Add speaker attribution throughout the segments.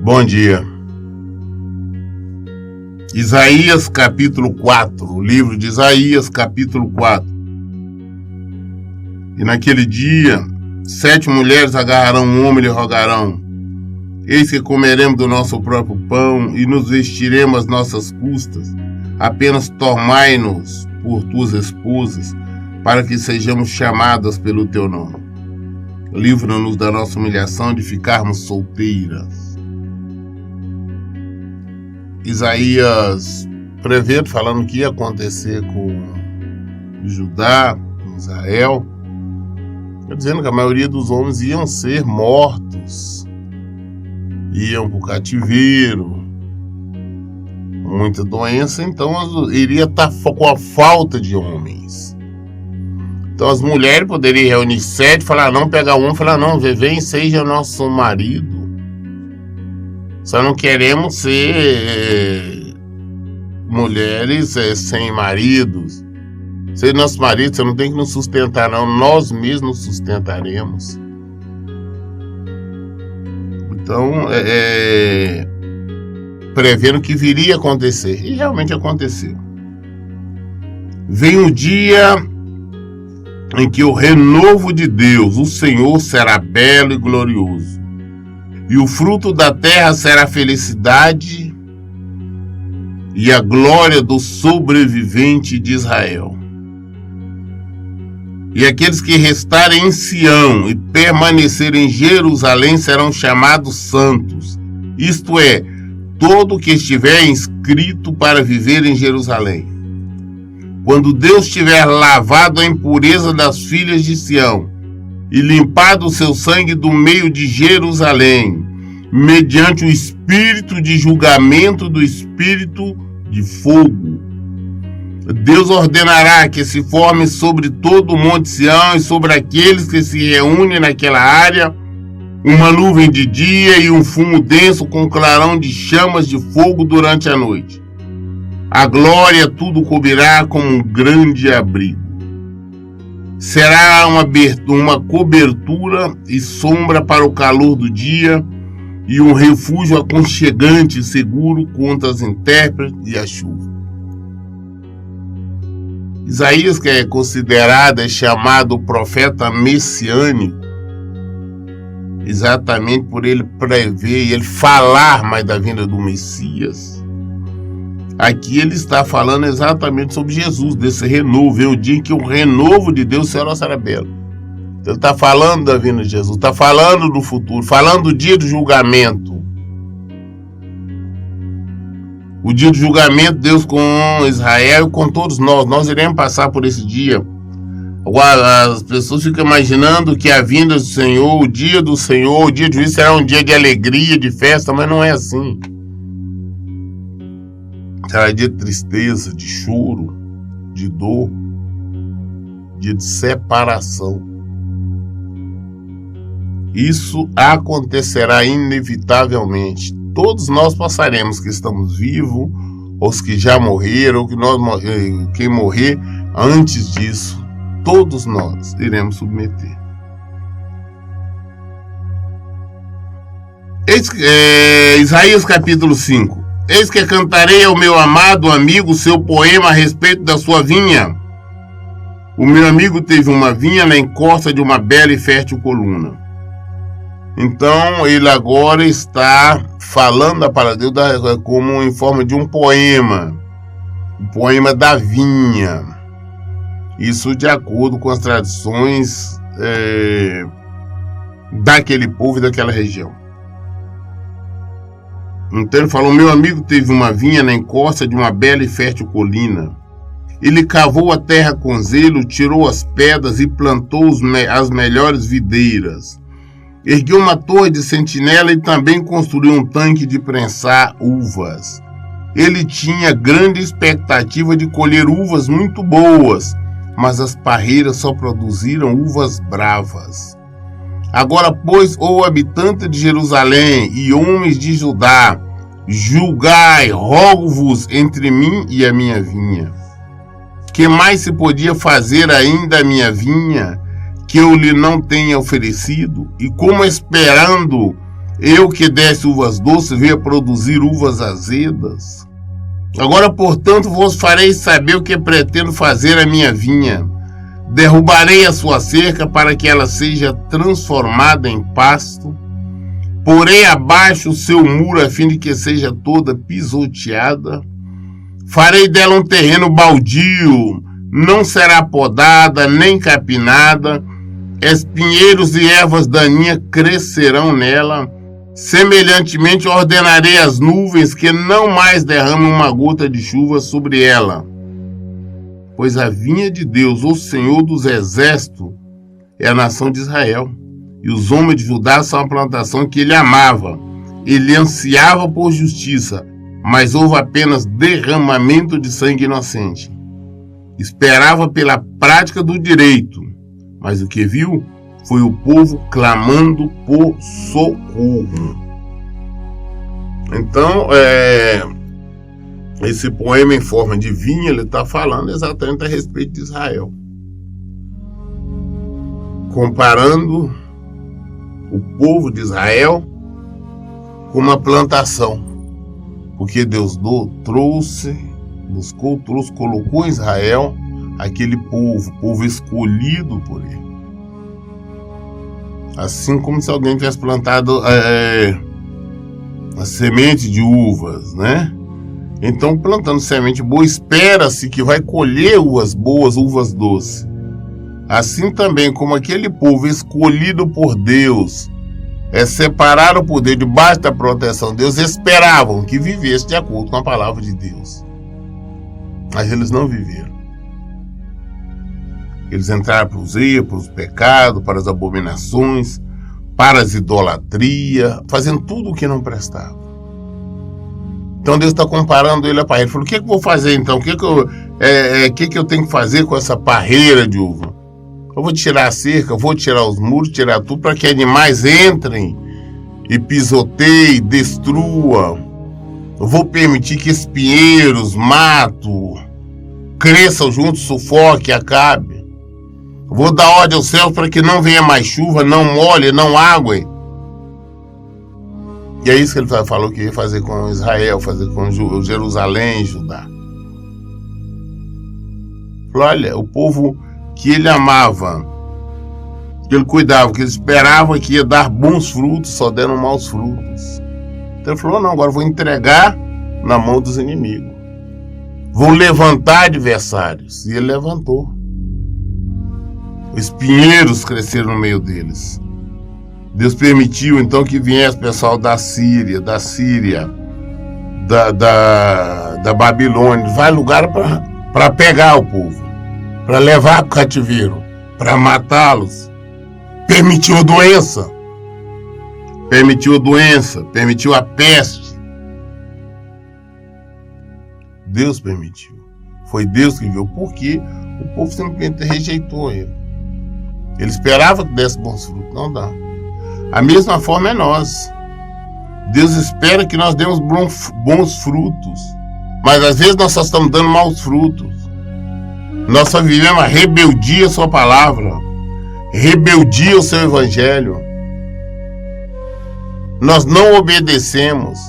Speaker 1: Bom dia. Isaías capítulo 4, o livro de Isaías capítulo 4. E naquele dia, 7 mulheres agarrarão um homem e lhe rogarão: eis que comeremos do nosso próprio pão e nos vestiremos às nossas custas. Apenas tomai-nos por tuas esposas, para que sejamos chamadas pelo teu nome. Livra-nos da nossa humilhação de ficarmos solteiras. Isaías prevendo, falando o que ia acontecer com Judá, com Israel, dizendo que a maioria dos homens iam ser mortos, iam para o cativeiro, muita doença, então iria estar com a falta de homens. Então as mulheres poderiam reunir 7, falar não, pegar um, falar não, vem, seja nosso marido. Só não queremos ser mulheres sem maridos. Ser nosso marido, você não tem que nos sustentar, não. Nós mesmos nos sustentaremos. Então, prevendo que viria a acontecer. E realmente aconteceu. Vem o dia em que o renovo de Deus, o Senhor, será belo e glorioso. E o fruto da terra será felicidade e a glória do sobrevivente de Israel. E aqueles que restarem em Sião e permanecerem em Jerusalém serão chamados santos. Isto é, todo que estiver inscrito para viver em Jerusalém. Quando Deus tiver lavado a impureza das filhas de Sião e limpado o seu sangue do meio de Jerusalém, mediante o espírito de julgamento do espírito de fogo, Deus ordenará que se forme sobre todo o monte Sião e sobre aqueles que se reúnem naquela área uma nuvem de dia e um fumo denso com clarão de chamas de fogo durante a noite. A glória tudo cobrirá como um grande abrigo. Será uma cobertura e sombra para o calor do dia e um refúgio aconchegante e seguro contra as intérpretes e a chuva. Isaías, que é considerado e chamado profeta messiânico, exatamente por ele prever e ele falar mais da vinda do Messias. Aqui ele está falando exatamente sobre Jesus, desse renovo. É o dia em que o renovo de Deus será belo. Ele está falando da vinda de Jesus, está falando do futuro, falando do dia do julgamento. O dia do julgamento, Deus com Israel e com todos nós. Nós iremos passar por esse dia. Agora, as pessoas ficam imaginando que a vinda do Senhor, o dia do Senhor, o dia de juízo será um dia de alegria, de festa, mas não é assim. Será dia de tristeza, de choro, de dor, dia de separação. Isso acontecerá inevitavelmente. Todos nós passaremos, que estamos vivos, ou os que já morreram, ou quem morrer antes disso, todos nós iremos submeter. Isaías capítulo 5. Eis que cantarei ao meu amado amigo seu poema a respeito da sua vinha. O meu amigo teve uma vinha na encosta de uma bela e fértil coluna. Então ele agora está falando a palavra de Deus como em forma de um poema. O poema da vinha. Isso de acordo com as tradições daquele povo e daquela região. Então ele falou: meu amigo teve uma vinha na encosta de uma bela e fértil colina. Ele cavou a terra com zelo, tirou as pedras e plantou as melhores videiras. Ergueu uma torre de sentinela e também construiu um tanque de prensar uvas. Ele tinha grande expectativa de colher uvas muito boas, mas as parreiras só produziram uvas bravas. Agora, pois, ó habitante de Jerusalém e homens de Judá, julgai, rogo-vos entre mim e a minha vinha. Que mais se podia fazer ainda a minha vinha, que eu lhe não tenha oferecido? E como esperando eu que desse uvas doces, veio produzir uvas azedas? Agora, portanto, vos farei saber o que pretendo fazer a minha vinha. Derrubarei a sua cerca para que ela seja transformada em pasto. Porei abaixo o seu muro a fim de que seja toda pisoteada. Farei dela um terreno baldio, não será podada nem capinada. Espinheiros e ervas daninhas crescerão nela. Semelhantemente ordenarei as nuvens que não mais derramem uma gota de chuva sobre ela. Pois a vinha de Deus, o Senhor dos Exércitos, é a nação de Israel. E os homens de Judá são a plantação que ele amava. Ele ansiava por justiça, mas houve apenas derramamento de sangue inocente. Esperava pela prática do direito, mas o que viu foi o povo clamando por socorro. Então, esse poema em forma de vinha, ele está falando exatamente a respeito de Israel. Comparando o povo de Israel com uma plantação. Porque Deus colocou em Israel aquele povo escolhido por ele. Assim como se alguém tivesse plantado a semente de uvas, né? Então, plantando semente boa, espera-se que vai colher uvas boas, uvas doces. Assim também como aquele povo escolhido por Deus, separado por Deus, debaixo da proteção de Deus, esperavam que vivesse de acordo com a palavra de Deus. Mas eles não viveram. Eles entraram para os erros, para os pecados, para as abominações, para as idolatrias, fazendo tudo o que não prestava. Então Deus está comparando ele a parreira. Ele falou, o que eu vou fazer então? O que eu tenho que fazer com essa parreira de uva? Eu vou tirar a cerca, vou tirar os muros, tirar tudo para que animais entrem e pisoteiem, destruam. Eu vou permitir que espinheiros, mato, cresçam juntos, sufoque, acabe. Vou dar ordem aos céus para que não venha mais chuva, não molhe, não água. E é isso que ele falou que ia fazer com Israel, fazer com Jerusalém, Judá. Falou, olha, o povo que ele amava, que ele cuidava, que ele esperava que ia dar bons frutos, só deram maus frutos. Então ele falou, não, agora eu vou entregar na mão dos inimigos. Vou levantar adversários. E ele levantou. Espinheiros cresceram no meio deles. Deus permitiu então que viesse pessoal da Síria, da Babilônia, vários lugares para pegar o povo, para levar para o cativeiro, para matá-los. Permitiu a doença, permitiu a peste. Deus permitiu. Foi Deus que viu, porque o povo simplesmente rejeitou ele. Ele esperava que desse bons frutos, não dá. A mesma forma é nós. Deus espera que nós demos bons frutos, mas às vezes nós só estamos dando maus frutos. Nós só vivemos a rebeldia à sua palavra, rebeldia ao seu evangelho. Nós não obedecemos.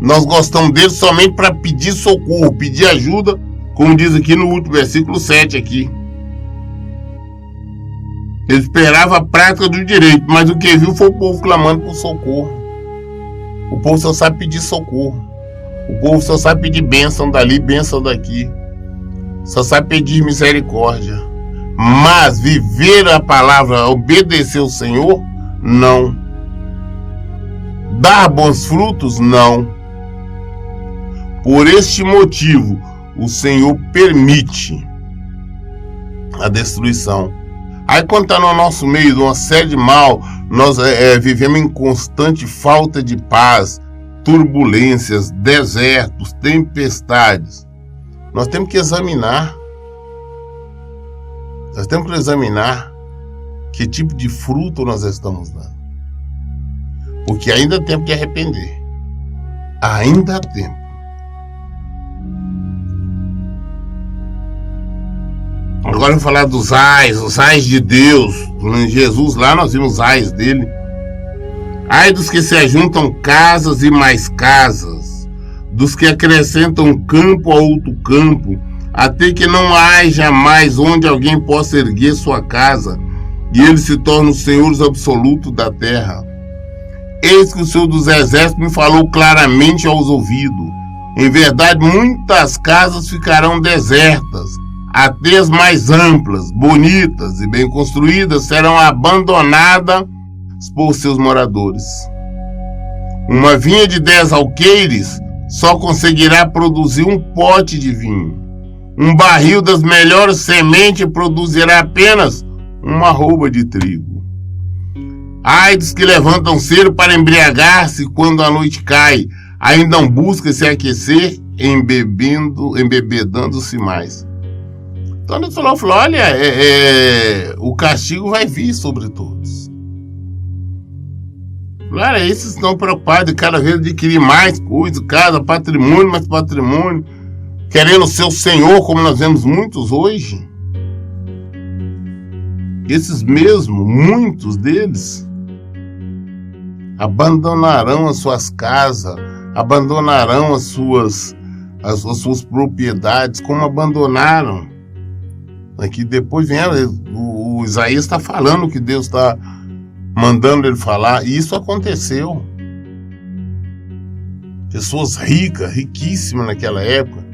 Speaker 1: Nós gostamos dele somente para pedir socorro, pedir ajuda, como diz aqui no último versículo 7 aqui. Ele esperava a prática do direito, mas o que viu foi o povo clamando por socorro. O povo só sabe pedir socorro. O povo só sabe pedir bênção dali, bênção daqui. Só sabe pedir misericórdia. Mas viver a palavra, obedecer ao Senhor, não. Dar bons frutos, não. Por este motivo, o Senhor permite a destruição. Aí quando está no nosso meio de uma série de mal, nós vivemos em constante falta de paz, turbulências, desertos, tempestades. Nós temos que examinar. Nós temos que examinar que tipo de fruto nós estamos dando. Porque ainda há tempo de arrepender. Ainda há tempo. Agora eu vou falar dos ais de Deus. Em Jesus lá nós vimos os ais dele. Ai dos que se ajuntam casas e mais casas, dos que acrescentam campo a outro campo, até que não haja mais onde alguém possa erguer sua casa, e eles se tornam os senhores absolutos da terra. Eis que o Senhor dos Exércitos me falou claramente aos ouvidos. Em verdade, muitas casas ficarão desertas, até as mais amplas, bonitas e bem construídas serão abandonadas por seus moradores. Uma vinha de 10 alqueires só conseguirá produzir um pote de vinho. Um barril das melhores sementes produzirá apenas uma arroba de trigo. Ai dos que levantam cedo para embriagar-se quando a noite cai, ainda buscam se aquecer, embebedando-se mais. Então ele falou, olha, o castigo vai vir sobre todos. Olha, esses estão preocupados cada vez adquirir mais coisas, casa, patrimônio, mais patrimônio, querendo ser o Senhor, como nós vemos muitos hoje. Esses mesmos, muitos deles, abandonarão as suas casas, abandonarão as suas propriedades, como abandonaram. Aqui depois vem o Isaías está falando o que Deus está mandando ele falar, e isso aconteceu. Pessoas ricas, riquíssimas naquela época,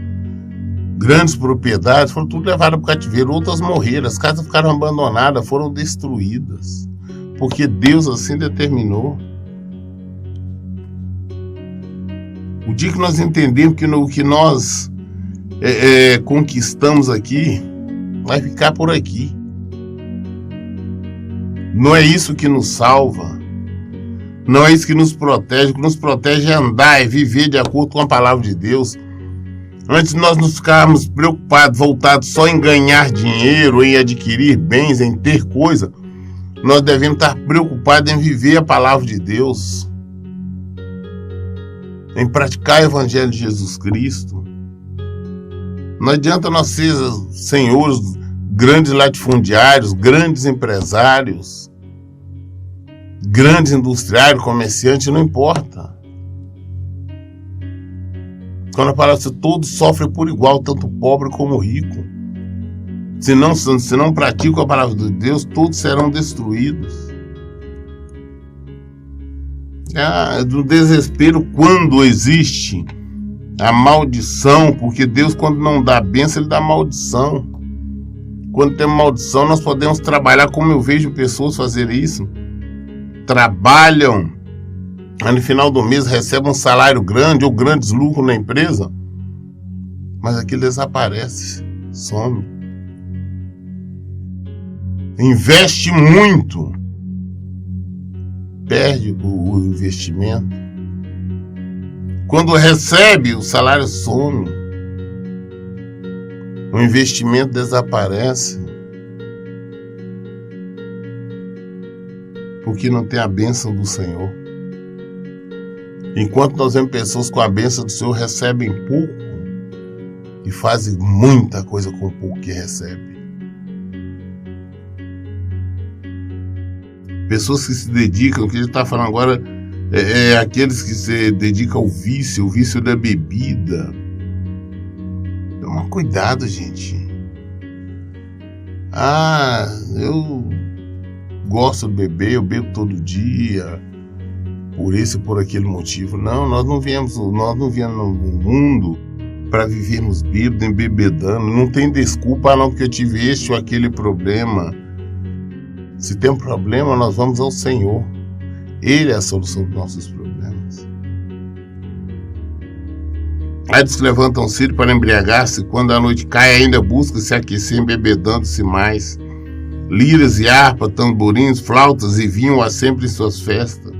Speaker 1: grandes propriedades, foram tudo levadas para o cativeiro, outras morreram, as casas ficaram abandonadas, foram destruídas, porque Deus assim determinou. O dia que nós entendemos que o que nós conquistamos aqui vai ficar por aqui. Não é isso que nos salva. Não é isso que nos protege. O que nos protege é andar, é viver de acordo com a palavra de Deus. Antes de nós nos ficarmos preocupados, voltados só em ganhar dinheiro, em adquirir bens, em ter coisa, nós devemos estar preocupados em viver a palavra de Deus, em praticar o Evangelho de Jesus Cristo. Não adianta nós ser senhores, grandes latifundiários, grandes empresários, grandes industriários, comerciantes, não importa. Quando a palavra diz, todos sofrem por igual, tanto pobre como rico. Se não praticam a palavra de Deus, todos serão destruídos. Do desespero quando existe a maldição, porque Deus, quando não dá bênção, ele dá maldição. Quando tem maldição, nós podemos trabalhar, como eu vejo pessoas fazerem isso. Trabalham, no final do mês recebem um salário grande ou grandes lucros na empresa, mas aquilo desaparece, some. Investe muito, perde o investimento. Quando recebe, o salário some. O investimento desaparece. Porque não tem a bênção do Senhor. Enquanto nós vemos pessoas com a bênção do Senhor recebem pouco e fazem muita coisa com o pouco que recebem. Pessoas que se dedicam, o que a gente está falando agora, aqueles que se dedicam ao vício, o vício da bebida. Toma cuidado, gente. Eu gosto de beber, eu bebo todo dia, por esse e por aquele motivo. Não, nós não viemos no mundo para vivermos bêbados, embebedando. Não tem desculpa, não, porque eu tive este ou aquele problema. Se tem um problema, nós vamos ao Senhor. Ele é a solução dos nossos problemas. Ai dos que levantam cedo para embriagar-se, quando a noite cai, ainda busca se aquecer, embebedando-se mais. Liras e harpa, tamborins, flautas e vinho há sempre em suas festas.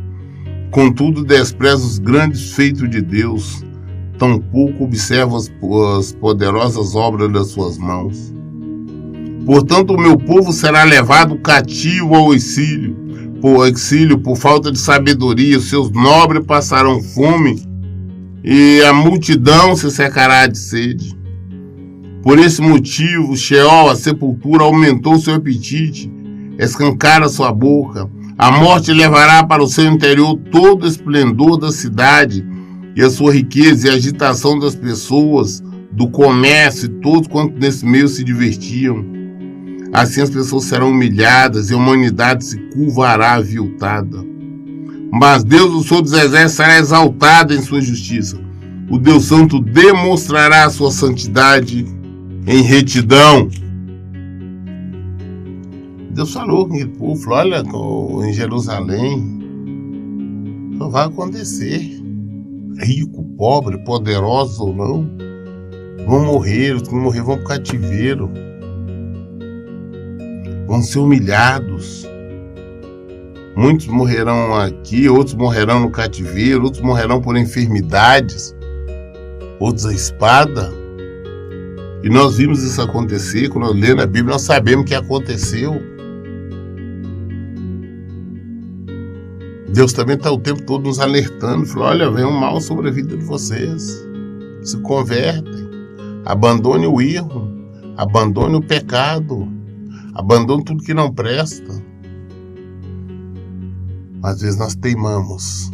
Speaker 1: Contudo, despreza os grandes feitos de Deus, tampouco observa as poderosas obras das suas mãos. Portanto, o meu povo será levado cativo ao exílio por falta de sabedoria. Os seus nobres passarão fome e a multidão se secará de sede. Por esse motivo, Sheol, a sepultura, aumentou seu apetite, escancara sua boca. A morte levará para o seu interior todo o esplendor da cidade e a sua riqueza e a agitação das pessoas, do comércio e todos quantos nesse meio se divertiam. Assim as pessoas serão humilhadas e a humanidade se curvará aviltada. Mas Deus, o Senhor dos Exércitos, será exaltado em sua justiça. O Deus Santo demonstrará a sua santidade em retidão. Deus falou com aquele povo, olha, em Jerusalém, só vai acontecer. Rico, pobre, poderoso ou não, vão morrer, os que morrer vão para o cativeiro. Vão ser humilhados. Muitos morrerão aqui, outros morrerão no cativeiro, outros morrerão por enfermidades, outros a espada. E nós vimos isso acontecer, quando nós lemos a Bíblia, nós sabemos que aconteceu. Deus também está o tempo todo nos alertando, falou, olha, vem um mal sobre a vida de vocês. Se convertem, abandone o erro, abandone o pecado, abandone tudo que não presta. Às vezes nós teimamos,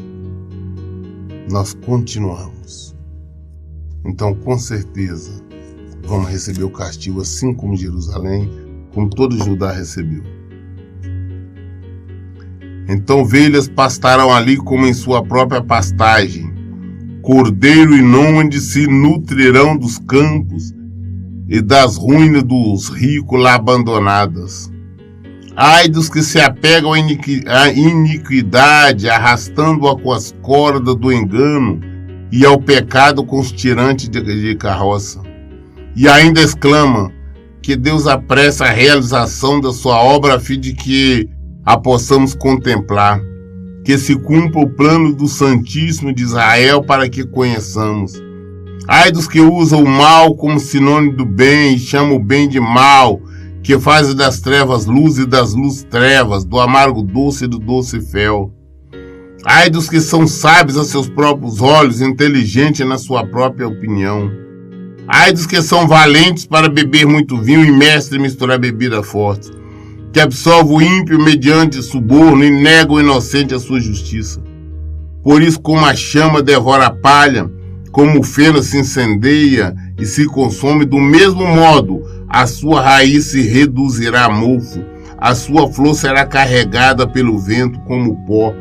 Speaker 1: nós continuamos. Então, com certeza, vamos receber o castigo assim como Jerusalém, como todo Judá recebeu. Então ovelhas pastarão ali como em sua própria pastagem. Cordeiro e nômade se nutrirão dos campos e das ruínas dos ricos lá abandonadas. Ai dos que se apegam à iniquidade, arrastando-a com as cordas do engano e ao pecado com os tirantes de carroça. E ainda exclama que Deus apressa a realização da sua obra a fim de que a possamos contemplar, que se cumpra o plano do Santíssimo de Israel para que conheçamos. Ai dos que usam o mal como sinônimo do bem e chamam o bem de mal, que fazem das trevas luz e das luzes trevas, do amargo doce e do doce fel. Ai dos que são sábios a seus próprios olhos, inteligentes na sua própria opinião. Ai dos que são valentes para beber muito vinho e mestres em misturar bebida forte, que absolve o ímpio mediante suborno e nega o inocente a sua justiça. Por isso, como a chama devora a palha, como o feno se incendeia e se consome, do mesmo modo a sua raiz se reduzirá a mofo, a sua flor será carregada pelo vento como pó,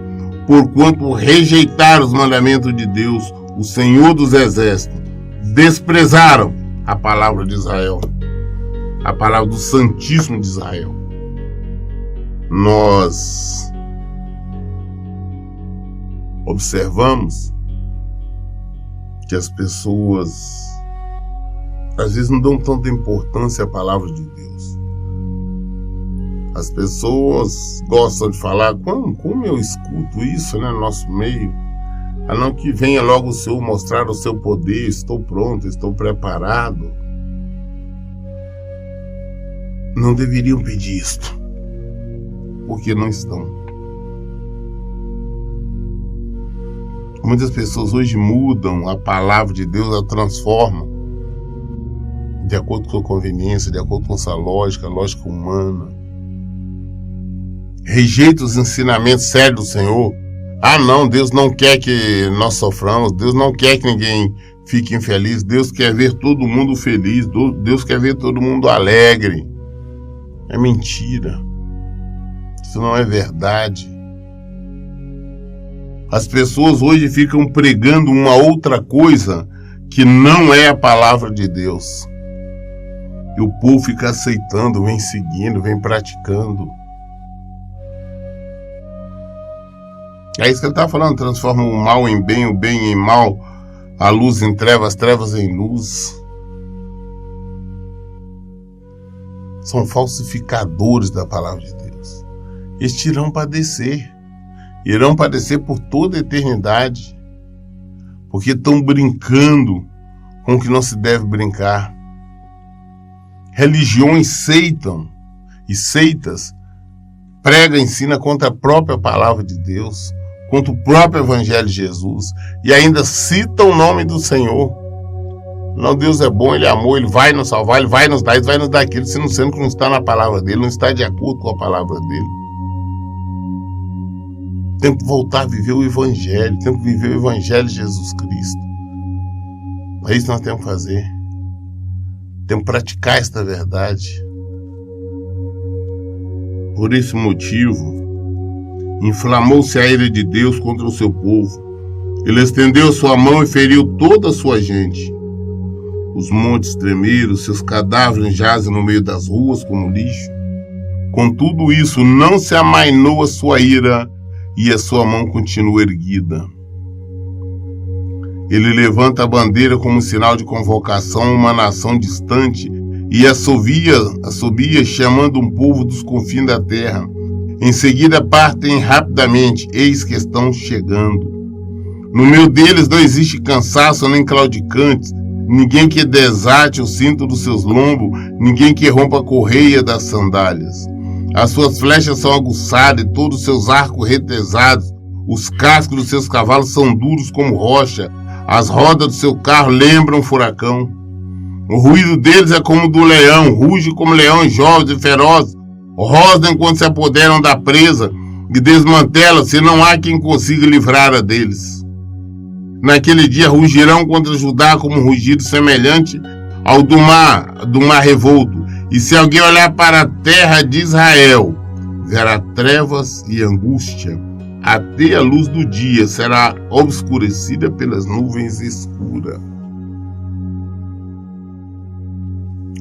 Speaker 1: porquanto rejeitaram os mandamentos de Deus, o Senhor dos Exércitos, desprezaram a palavra de Israel, a palavra do Santíssimo de Israel. Nós observamos que as pessoas às vezes não dão tanta importância à palavra de Deus. As pessoas gostam de falar, como eu escuto isso, né, no nosso meio? A não que venha logo o Senhor mostrar o seu poder, estou pronto, estou preparado. Não deveriam pedir isto, porque não estão. Muitas pessoas hoje mudam a palavra de Deus, a transformam de acordo com a conveniência, de acordo com essa lógica, a lógica humana. Rejeita os ensinamentos sérios do Senhor. Ah não, Deus não quer que nós soframos, Deus não quer que ninguém fique infeliz, Deus quer ver todo mundo feliz, Deus quer ver todo mundo alegre. É mentira. Isso não é verdade. As pessoas hoje ficam pregando uma outra coisa que não é a palavra de Deus. E o povo fica aceitando, vem seguindo, vem praticando. É isso que ele está falando, transforma o mal em bem, o bem em mal, a luz em trevas, as trevas em luz. São falsificadores da palavra de Deus. Eles irão padecer por toda a eternidade, porque estão brincando com o que não se deve brincar. Religiões seitas pregam e ensinam contra a própria palavra de Deus, contra o próprio Evangelho de Jesus, e ainda citam o nome do Senhor. Não, Deus é bom, Ele é amor, Ele vai nos salvar, Ele vai nos dar isso, vai nos dar aquilo, sendo que não está na palavra dEle, não está de acordo com a palavra dEle. Tem que voltar a viver o Evangelho, tem que viver o Evangelho de Jesus Cristo. É isso que nós temos que fazer. Temos que praticar esta verdade. Por esse motivo, inflamou-se a ira de Deus contra o seu povo. Ele estendeu a sua mão e feriu toda a sua gente. Os montes tremeram, seus cadáveres jazem no meio das ruas como lixo. Com tudo isso, não se amainou a sua ira e a sua mão continua erguida. Ele levanta a bandeira como sinal de convocação a uma nação distante e assobia chamando um povo dos confins da terra. Em seguida partem rapidamente, eis que estão chegando. No meio deles não existe cansaço nem claudicantes, ninguém que desate o cinto dos seus lombos, ninguém que rompa a correia das sandálias. As suas flechas são aguçadas e todos os seus arcos retesados. Os cascos dos seus cavalos são duros como rocha. As rodas do seu carro lembram um furacão. O ruído deles é como o do leão, ruge como leões jovens e ferozes. Rosnam quando se apoderam da presa e desmantelam se não há quem consiga livrar-a deles. Naquele dia rugirão contra Judá como um rugido semelhante ao do mar revolto. E se alguém olhar para a terra de Israel, verá trevas e angústia. Até a luz do dia será obscurecida pelas nuvens escuras.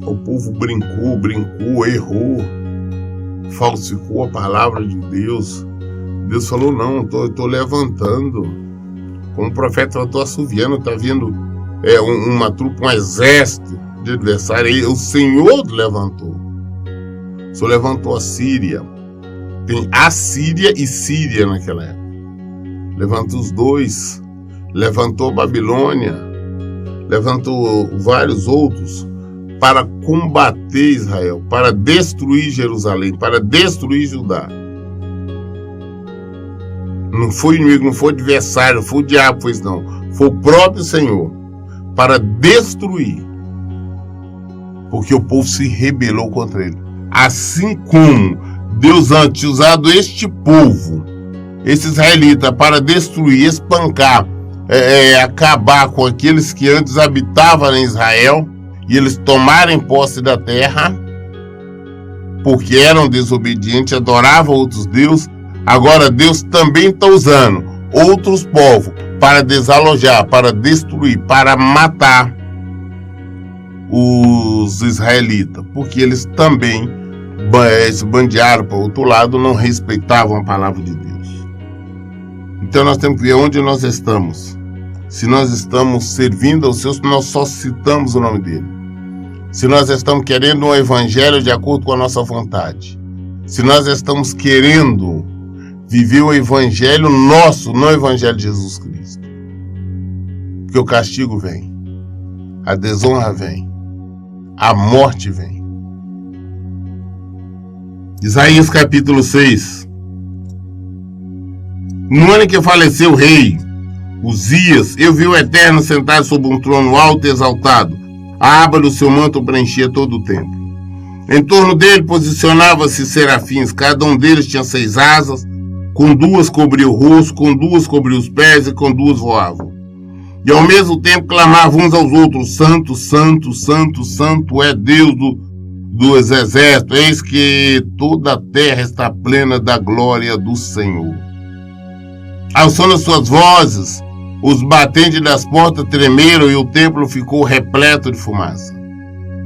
Speaker 1: O povo brincou, errou, falsificou a palavra de Deus. Deus falou, não, eu tô levantando. Como o profeta, eu estou assoviando, está vindo uma trupe, um exército de adversário. E o Senhor levantou. O Senhor levantou a Síria. Tem Assíria e Síria naquela época. Levantou os dois. Levantou a Babilônia. Levantou vários outros para combater Israel, para destruir Jerusalém, para destruir Judá. Não foi inimigo, não foi adversário, não foi o diabo, foi isso não. Foi o próprio Senhor para destruir. Porque o povo se rebelou contra ele. Assim como Deus antes usado este povo, esse israelita, para destruir, espancar, acabar com aqueles que antes habitavam em Israel e eles tomarem posse da terra, porque eram desobedientes, adoravam outros deuses. Agora Deus também está usando outros povos para desalojar, para destruir, para matar os israelitas, porque eles também se bandearam para o outro lado, não respeitavam a palavra de Deus. Então nós temos que ver onde nós estamos. Se nós estamos servindo aos seus, nós só citamos o nome dele. Se nós estamos querendo um evangelho de acordo com a nossa vontade. Se nós estamos querendo viver o evangelho nosso, não o evangelho de Jesus Cristo. Porque o castigo vem, a desonra vem, a morte vem. Isaías capítulo 6. No ano que faleceu o rei Uzias, eu vi o Eterno sentado sobre um trono alto e exaltado. A aba do seu manto preenchia todo o templo. Em torno dele posicionava-se serafins, cada um deles tinha 6 asas, com 2 cobria o rosto, com 2 cobria os pés e com 2 voavam. E ao mesmo tempo clamavam uns aos outros, Santo, Santo, Santo, Santo é Deus dos exércitos, eis que toda a terra está plena da glória do Senhor. Alçando as suas vozes, os batentes das portas tremeram e o templo ficou repleto de fumaça.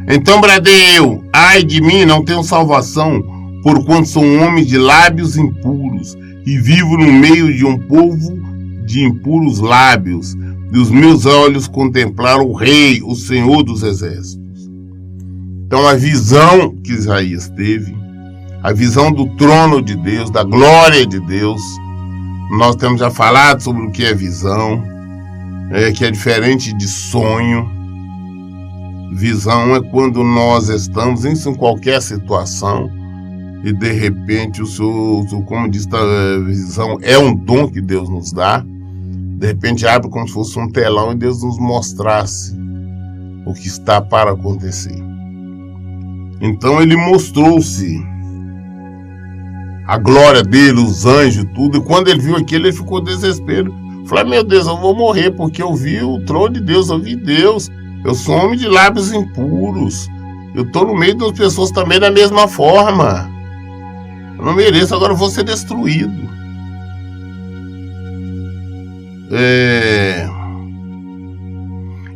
Speaker 1: Então bradei eu, ai de mim, não tenho salvação, porquanto sou um homem de lábios impuros, e vivo no meio de um povo de impuros lábios, e os meus olhos contemplaram o Rei, o Senhor dos Exércitos. Então a visão que Isaías teve, a visão do trono de Deus, da glória de Deus, nós temos já falado sobre o que é visão, que é diferente de sonho. Visão é quando nós estamos em qualquer situação e de repente como diz a visão, é um dom que Deus nos dá. De repente abre como se fosse um telão e Deus nos mostrasse o que está para acontecer. Então ele mostrou-se a glória dele, os anjos, tudo. E quando ele viu aquilo, ele ficou em desespero. Falei, meu Deus, eu vou morrer, porque eu vi o trono de Deus, eu vi Deus. Eu sou homem de lábios impuros. Eu estou no meio das pessoas também da mesma forma. Eu não mereço, agora eu vou ser destruído.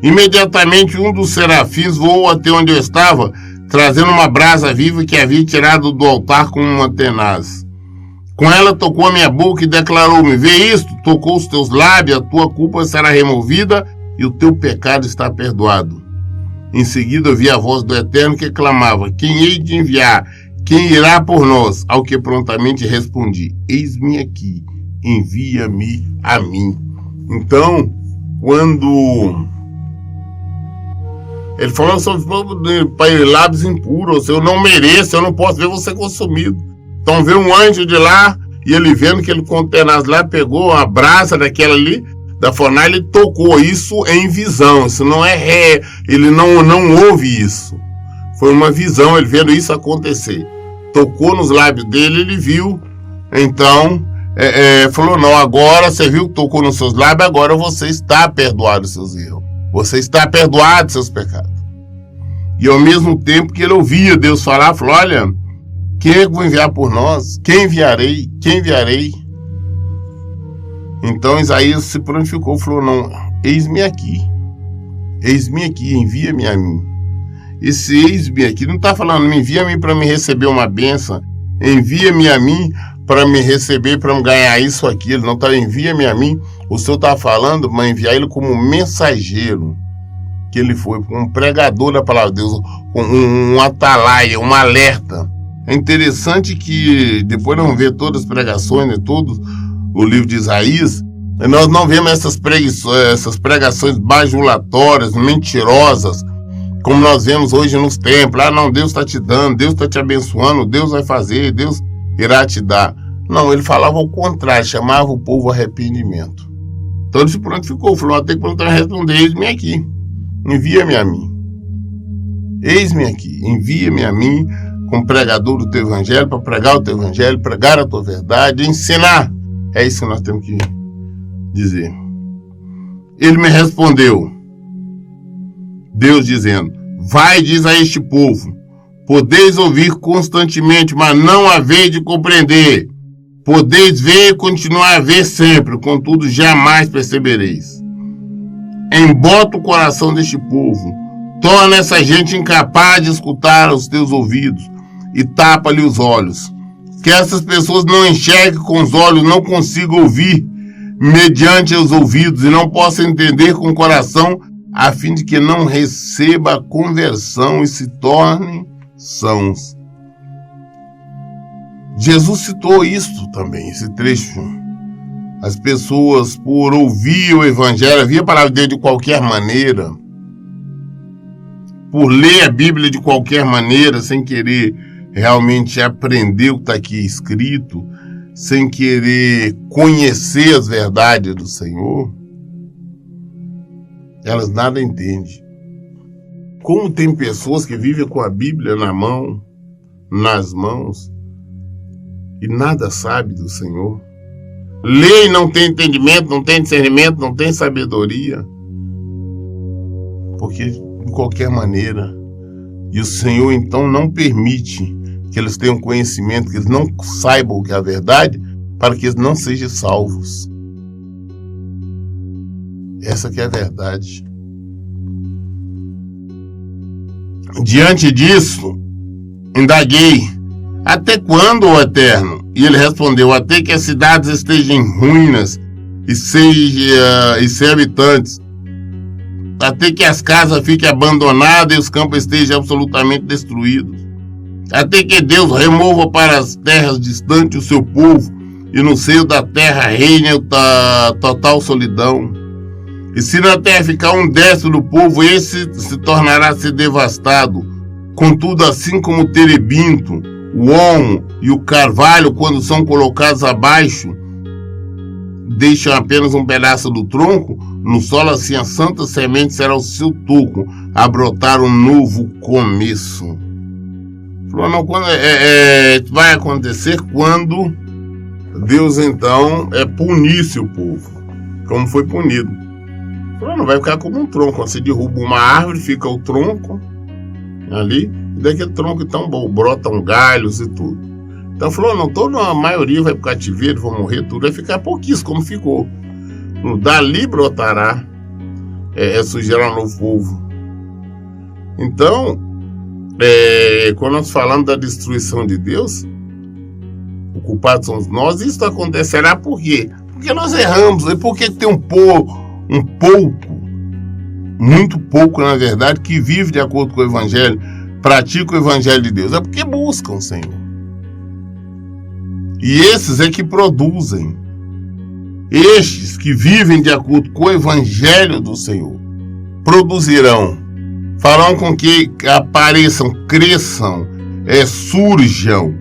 Speaker 1: Imediatamente um dos serafins voou até onde eu estava, trazendo uma brasa viva que havia tirado do altar com uma tenaz. Com ela tocou a minha boca e declarou-me: vê isto, tocou os teus lábios, a tua culpa será removida e o teu pecado está perdoado. Em seguida ouvi a voz do Eterno que clamava: quem hei de enviar? Quem irá por nós? Ao que prontamente respondi: eis-me aqui, envia-me a mim. Então, quando ele falou sobre lábios impuros, eu não mereço, eu não posso ver você consumido. Então veio um anjo de lá, e ele vendo que ele com o tenaz lá, pegou a brasa daquela ali, da fornalha, e tocou isso em visão. Isso não é ele não ouve isso. Foi uma visão, ele vendo isso acontecer. Tocou nos lábios dele, ele viu. Então, falou, não, agora você viu que tocou nos seus lábios, agora você está perdoado dos seus erros. Você está perdoado dos seus pecados. E ao mesmo tempo que ele ouvia Deus falar, falou, olha, quem é que vou enviar por nós? Quem enviarei? Quem enviarei? Então Isaías se prontificou, falou, não, eis-me aqui, envia-me a mim. Esse eis-me aqui não está falando, me envia-me para me receber uma bênção, envia-me a mim para me receber, para me ganhar isso aqui. Ele não está, envia-me a mim. O Senhor está falando, mas enviar ele como mensageiro, que ele foi, um pregador da palavra de Deus, um atalaia, um alerta. É interessante que depois nós vamos ver todas as pregações de todo o livro de Isaías, e nós não vemos essas pregações bajulatórias, mentirosas, como nós vemos hoje nos templos. Ah, não, Deus está te dando, Deus está te abençoando, Deus vai fazer, Deus irá te dar. Não, ele falava o contrário, chamava o povo ao arrependimento. Então ele se prontificou, falou, até que pronto responder, eis-me aqui, envia-me a mim. Eis-me aqui, envia-me a mim como pregador do teu evangelho, para pregar o teu evangelho, pregar a tua verdade, ensinar. É isso que nós temos que dizer. Ele me respondeu, Deus dizendo, vai, diz a este povo, podeis ouvir constantemente, mas não haveis de compreender. Podeis ver e continuar a ver sempre, contudo jamais percebereis. Embota o coração deste povo, torna essa gente incapaz de escutar os teus ouvidos e tapa-lhe os olhos. Que essas pessoas não enxerguem com os olhos, não consigam ouvir mediante os ouvidos e não possam entender com o coração, a fim de que não receba a conversão e se tornem sãos. Jesus citou isso também, esse trecho. As pessoas, por ouvir o evangelho, ouvir a palavra de Deus de qualquer maneira, por ler a Bíblia de qualquer maneira, sem querer realmente aprender o que está aqui escrito, sem querer conhecer as verdades do Senhor, elas nada entendem. Como tem pessoas que vivem com a Bíblia na mão, nas mãos, e nada sabe do Senhor. Lê e não tem entendimento, não tem discernimento, não tem sabedoria. Porque de qualquer maneira, e o Senhor então não permite que eles tenham conhecimento, que eles não saibam o que é a verdade, para que eles não sejam salvos. Essa que é a verdade. Diante disso, indaguei, até quando, ó Eterno? E ele respondeu, até que as cidades estejam em ruínas e sem habitantes, até que as casas fiquem abandonadas e os campos estejam absolutamente destruídos, até que Deus remova para as terras distantes o seu povo e no seio da terra reine a total solidão. E se na terra ficar um décimo do povo, esse se tornará ser devastado. Contudo, assim como o terebinto, o olmo e o carvalho, quando são colocados abaixo, deixam apenas um pedaço do tronco, no solo assim a santa semente será o seu toco, a brotar um novo começo. Falou, não, quando vai acontecer quando Deus então punisse o povo, como foi punido. Falou, não vai ficar como um tronco, quando você derruba uma árvore, fica o tronco ali, e daquele tronco então brotam galhos e tudo. Então falou, não, toda a maioria vai para o cativeiro, vão morrer tudo, vai ficar pouquíssimo como ficou. Dali brotará, surgirá um novo povo. Então, quando nós falamos da destruição de Deus, o culpado somos nós. Isso acontecerá por quê? Porque nós erramos. E por que tem muito pouco na verdade, que vive de acordo com o Evangelho, pratica o Evangelho de Deus? É porque buscam o Senhor. E esses é que produzem. Estes que vivem de acordo com o Evangelho do Senhor produzirão, farão com que apareçam, cresçam, surjam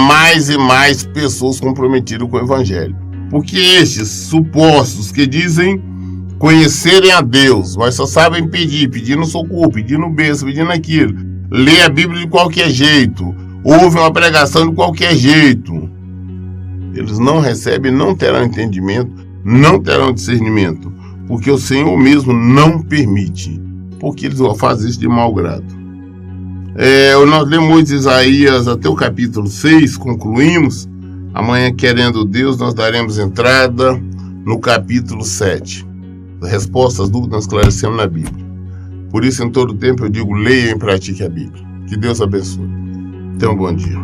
Speaker 1: mais e mais pessoas comprometidas com o Evangelho. Porque estes supostos que dizem conhecerem a Deus, mas só sabem pedindo socorro, pedindo bênção, pedindo aquilo, lê a Bíblia de qualquer jeito, ouve uma pregação de qualquer jeito, eles não recebem, não terão entendimento, não terão discernimento, porque o Senhor mesmo não permite, porque eles vão fazer isso de mau grado. Nós lemos Isaías até o capítulo 6, concluímos. Amanhã, querendo Deus, nós daremos entrada no capítulo 7. Respostas, dúvidas, nós esclarecemos na Bíblia. Por isso, em todo tempo, eu digo, leia e pratique a Bíblia. Que Deus abençoe. Tenha um bom dia.